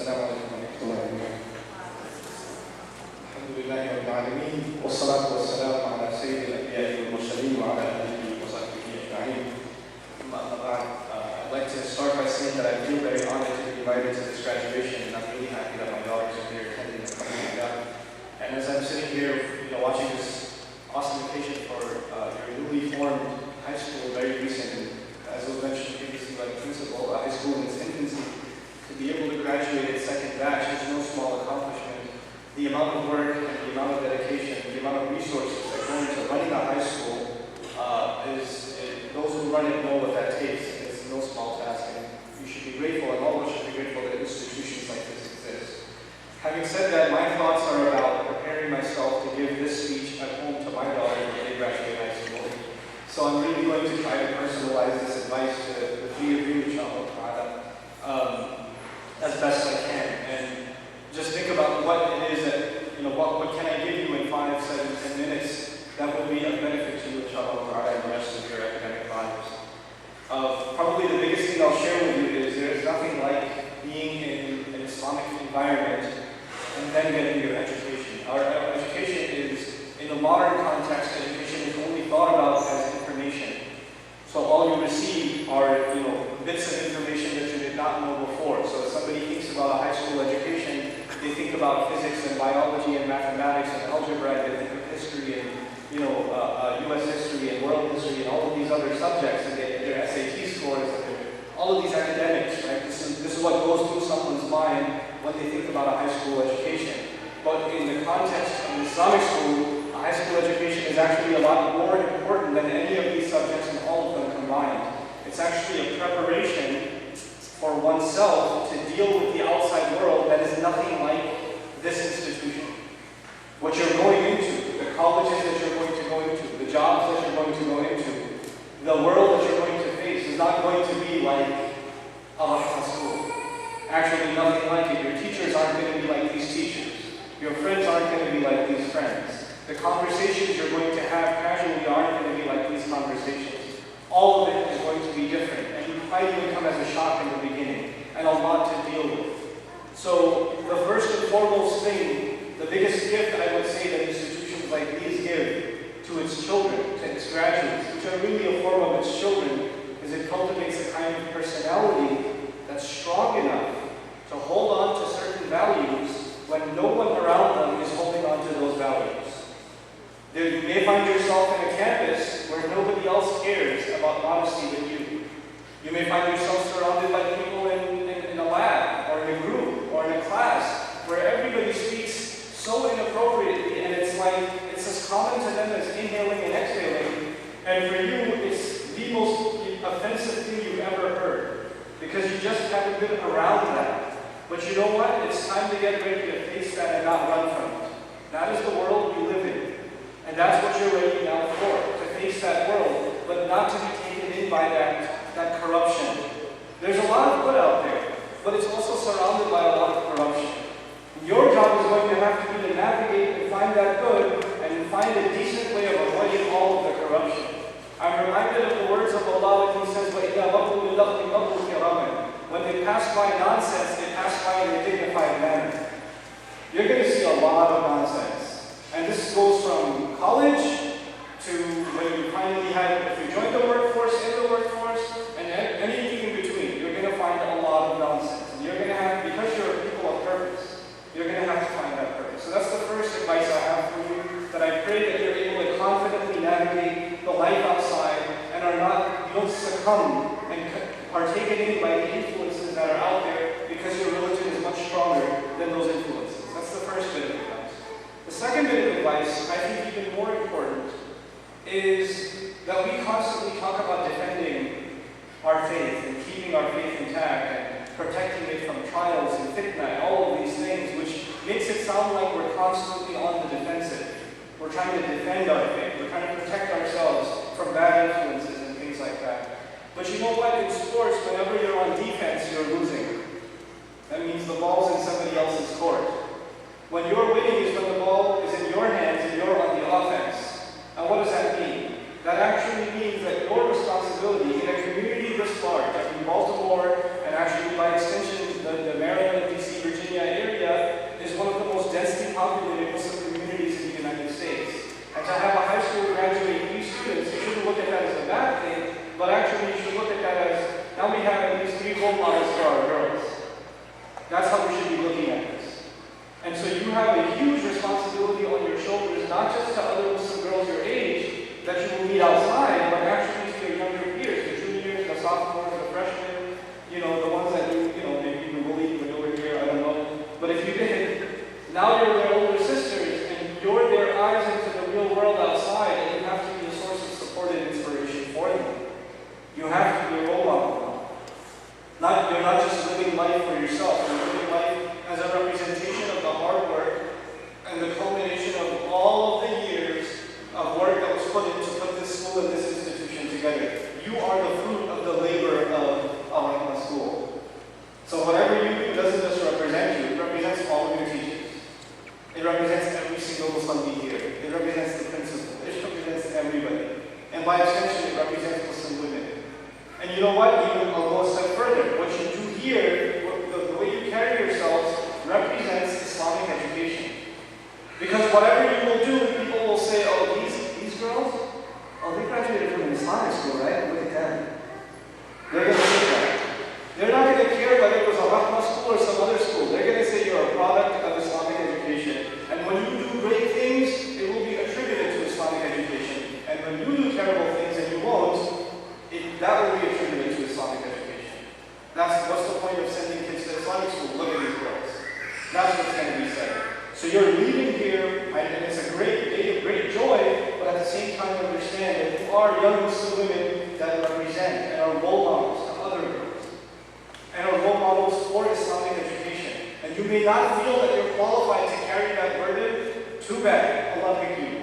السلام عليكم ورحمة الله وبركاته. الحمد لله رب العالمين والصلاة والسلام على سيد الأنبياء والمرسلين وعلى آله وصحبه أجمعين. I'd like to start by saying that I feel very honored to be invited to this graduation, and I'm really happy that my daughters are here attending and coming together. And as I'm sitting here, watching this awesome occasion for your newly formed high school, very recent, and as was mentioned previously by the principal, high school in its infancy, to be able to graduate its second batch is no small accomplishment. The amount of work and the amount of dedication, the amount of resources that go into running a high school those who run it know what that takes. It's no small task, and you should be grateful, and all of us should be grateful that institutions like this exist. Having said that, my thoughts are about preparing myself to give this speech at home to my daughter when they graduate high school. So I'm really going to try to personalize this advice to the three of you, inshallah, as best I can. And just think about what it is that, what can I give you in 5, 7, 10 minutes that will be of benefit to you, inshallah, and the rest of your academic lives. Probably the biggest thing I'll share with you is there's nothing like being in an Islamic environment and then getting your education. Our education is, in the modern context, education is only thought about as information. So all you receive are, bits of information that you did not know before. So if somebody thinks about a high school education, they think about physics and biology and mathematics and algebra, they think of history and U.S. history and world history and all of these other subjects and their SAT scores and all of these academics, right? This is what goes through someone's mind when they think about a high school education. But in the context of an Islamic school, a high school education is actually a lot more important than any of these subjects and all of them combined. It's actually a preparation for oneself to deal with the outside world that is nothing like this institution. What you're going into, the colleges that you're going to go into, the jobs that you're going to go into, the world that you're going to face is not going to be like Al-Rahmah school. Actually, nothing like it. Your teachers aren't going to be like these teachers. Your friends aren't going to be like these friends. The conversations you're going to have casually aren't going to be like these conversations. All of it is going to be different, and you might even come as a shock in the beginning, and a lot to deal with. So, the first and foremost thing, the biggest gift I would say that institutions like these give to its children, to its graduates, which are really a form of its children, is it cultivates a kind of personality that's strong enough to hold on to certain values when no one around them is holding on to those values. You may find yourself in a campus where nobody else cares about modesty but you. You may find yourself surrounded by people in a lab, or in a group, or in a class, where everybody speaks so inappropriately, and it's as common to them as inhaling and exhaling, and for you, it's the most offensive thing you've ever heard, because you just haven't been around that. But you know what? It's time to get ready to face that and not run from it. That is the world we live in, and that's what you're ready now for, to face that world, but not to be taken in by that corruption. There's a lot of good out there, but it's also surrounded by a lot of corruption. Your job is going to have to be to navigate and find that good and find a decent way of avoiding all of the corruption. I'm reminded of the words of Allah when He says, when they pass by nonsense, they pass by in a dignified manner. You're going to see a lot of nonsense. And this goes from college to when you finally if you join the workforce, and anything in between, you're going to find a lot of nonsense. And you're going to have, because you're a people of purpose, you're going to have to find that purpose. So that's the first advice I have for you, that I pray that you're able to confidently navigate the life outside and you don't succumb and are taken in by the influences that are out there, because your religion is much stronger than those influences. That's the first bit of advice. The second bit of advice, I think even more important, is that we constantly talk about defending our faith and keeping our faith intact and protecting it from trials and fitna and all of these things, which makes it sound like we're constantly on the defensive. We're trying to defend our faith. We're trying to protect ourselves from bad influences and things like that. But you know what? In sports, whenever you're on defense, you're losing. That means the ball's in somebody else's court. When you're winning is when the ball is in your hands and you're on the offense. And what does that mean? That actually means that your responsibility in a community this large, like in Baltimore, and actually by extension the Maryland and DC, Virginia role models for our girls. That's how we should be looking at this. And so you have a huge responsibility on your shoulders, not just to other Muslim girls your age that you will meet outside, but actually to your younger peers, the juniors, the sophomores, the freshmen, the ones that maybe you bullied when you were here, I don't know. But if you did, now you're their older sisters, and you're their eyes into the real world outside, and you have to be a source of support and inspiration for them. You have to be a role model now. You're not just living life for yourself, you're living life as a representation of the hard work and the culmination of all of the years of work that was put in to put this school and this institution together. You are the fruit of the labor of Al-Rahmah School. So whatever you do doesn't just represent you, it represents all of your teachers. It represents every single Muslim here. It represents the principal. It represents everybody. And by extension, it represents Muslim women. And you know what? Even I'll go a step further. What you do here, the way you carry yourselves, represents Islamic education. Because whatever you will do, people will say, oh, these girls, oh, they graduated from an Islamic school, right? Look at them. They're going to say that. They're not going to care whether it was Al-Rahmah school or some other school. They're going to say you're a product of Islamic education. And when you do great things, it will be attributed to Islamic education. And when you do terrible things and you won't, that will be attributed to Islamic education. What's the point of sending kids to Islamic school? Look at these girls. That's what's going to be said. So you're leaving here, and it's a great day of great joy, but at the same time understand that you are young Muslim women that represent and are role models to other girls, and are role models for Islamic education. And you may not feel that you're qualified to carry that burden. Too bad. Allah pick you.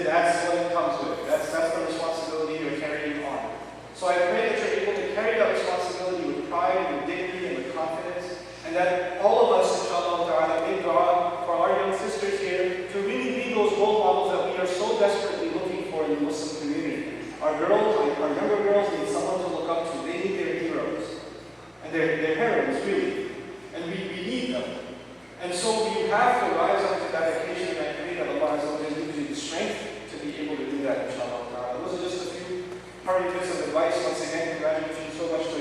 That's what it comes with. That's the responsibility you're carrying on. So I pray that you're able to carry that responsibility with pride, with dignity, and with confidence, and that all of us, inshallah ta'ala, make dua for our young sisters here to really be those role models that we are so desperately looking for in the Muslim community. Our younger girls need someone to look up to. They need their heroes. And their heroines, really. And we need them. And so we have to rise up to that occasion, and I pray that Allah Azza wa Jalla gives you the strength to be able to do that, inshallah ta'ala. Those are just a few parting bits of advice. Once again, congratulations so much to